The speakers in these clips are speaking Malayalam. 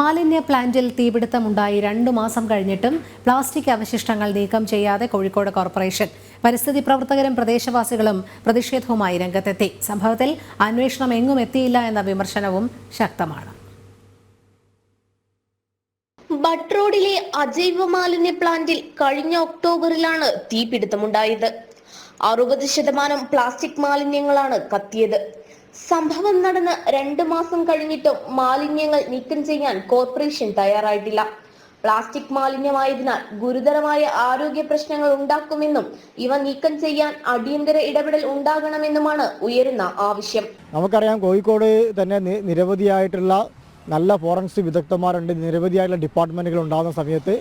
മാലിന്യ പ്ലാന്റിൽ തീപിടുത്തമുണ്ടായി 2 മാസം കഴിഞ്ഞിട്ടും പ്ലാസ്റ്റിക് അവശിഷ്ടങ്ങൾ നീക്കം ചെയ്യാതെ കോഴിക്കോട് കോർപ്പറേഷൻ. പരിസ്ഥിതി പ്രവർത്തകരും പ്രദേശവാസികളും പ്രതിഷേധവുമായി രംഗത്തെത്തി. സംഭവത്തിൽ അന്വേഷണം എങ്ങും എത്തിയില്ല എന്ന വിമർശനവും ശക്തമാണ്. ബട്ട് റോഡിലെ അജൈവ മാലിന്യ പ്ലാന്റിൽ കഴിഞ്ഞ ഒക്ടോബറിലാണ് തീപിടുത്തമുണ്ടായത്. 60% പ്ലാസ്റ്റിക് മാലിന്യങ്ങളാണ് കത്തിയത്. സംഭവം നടന്ന് 2 മാസം കഴിഞ്ഞിട്ടും മാലിന്യങ്ങൾ നീക്കം ചെയ്യാൻ കോർപ്പറേഷൻ തയ്യാറായിട്ടില്ല. പ്ലാസ്റ്റിക് മാലിന്യമായതിനാൽ ഗുരുതരമായ ആരോഗ്യ പ്രശ്നങ്ങൾ ഉണ്ടാക്കുമെന്നും ഇവ നീക്കം ചെയ്യാൻ അടിയന്തര ഇടപെടൽ ഉണ്ടാകണമെന്നുമാണ് ഉയരുന്ന ആവശ്യം. നമുക്കറിയാം, കോഴിക്കോട് തന്നെ നിരവധിയായിട്ടുള്ള നല്ല ഫോറൻസിക് വിദഗ്ധന്മാരുണ്ട്, നിരവധിയായിട്ടുള്ള ഡിപ്പാർട്ട്മെൻറ്റുകൾ ഉണ്ടാകുന്ന സമയത്ത്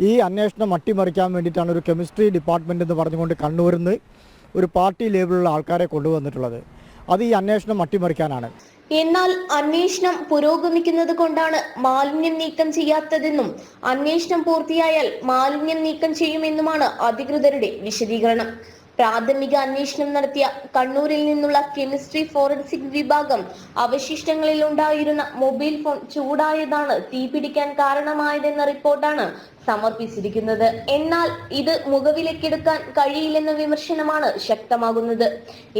ഈ അന്വേഷണം അട്ടിമറിക്കാൻ വേണ്ടിയിട്ടാണ് ഒരു കെമിസ്ട്രി ഡിപ്പാർട്ട്മെൻറ്റ് എന്ന് പറഞ്ഞുകൊണ്ട് കണ്ണൂരിൽ നിന്ന് ഒരു പാർട്ടി ലേബിലുള്ള ആൾക്കാരെ കൊണ്ടുവന്നിട്ടുള്ളത്. അത് ഈ അന്വേഷണം അട്ടിമറിക്കാനാണ്. എന്നാൽ അന്വേഷണം പുരോഗമിക്കുന്നത് കൊണ്ടാണ് മാലിന്യം നീക്കം ചെയ്യാത്തതെന്നും അന്വേഷണം പൂർത്തിയായാൽ മാലിന്യം നീക്കം ചെയ്യുമെന്നുമാണ് അധികൃതരുടെ വിശദീകരണം. പ്രാഥമിക അന്വേഷണം നടത്തിയ കണ്ണൂരിൽ നിന്നുള്ള കെമിസ്ട്രി ഫോറൻസിക് വിഭാഗം അവശിഷ്ടങ്ങളിൽ ഉണ്ടായിരുന്ന മൊബൈൽ ഫോൺ ചൂടായതാണ് തീപിടിക്കാൻ കാരണമായതെന്ന റിപ്പോർട്ടാണ് സമർപ്പിച്ചിരിക്കുന്നത്. എന്നാൽ ഇത് മുഖവിലക്കെടുക്കാൻ കഴിയില്ലെന്ന വിമർശനമാണ് ശക്തമാകുന്നത്.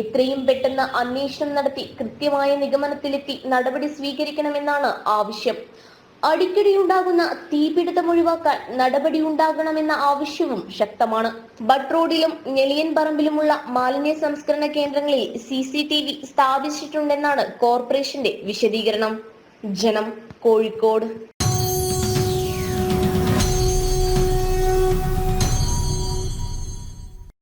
എത്രയും പെട്ടെന്ന് അന്വേഷണം നടത്തി കൃത്യമായ നിഗമനത്തിലെത്തി നടപടി സ്വീകരിക്കണമെന്നാണ് ആവശ്യം. അടിക്കടിയുണ്ടാകുന്ന തീപിടുത്തം ഒഴിവാക്കാൻ നടപടി ഉണ്ടാകണമെന്ന ആവശ്യവും ശക്തമാണ്. ബട്ട് റോഡിലും ഞെളിയൻ പറമ്പിലുമുള്ള മാലിന്യ സംസ്കരണ കേന്ദ്രങ്ങളിൽ CCTV സ്ഥാപിച്ചിട്ടുണ്ടെന്നാണ് കോർപ്പറേഷന്റെ വിശദീകരണം. ജനം, കോഴിക്കോട്.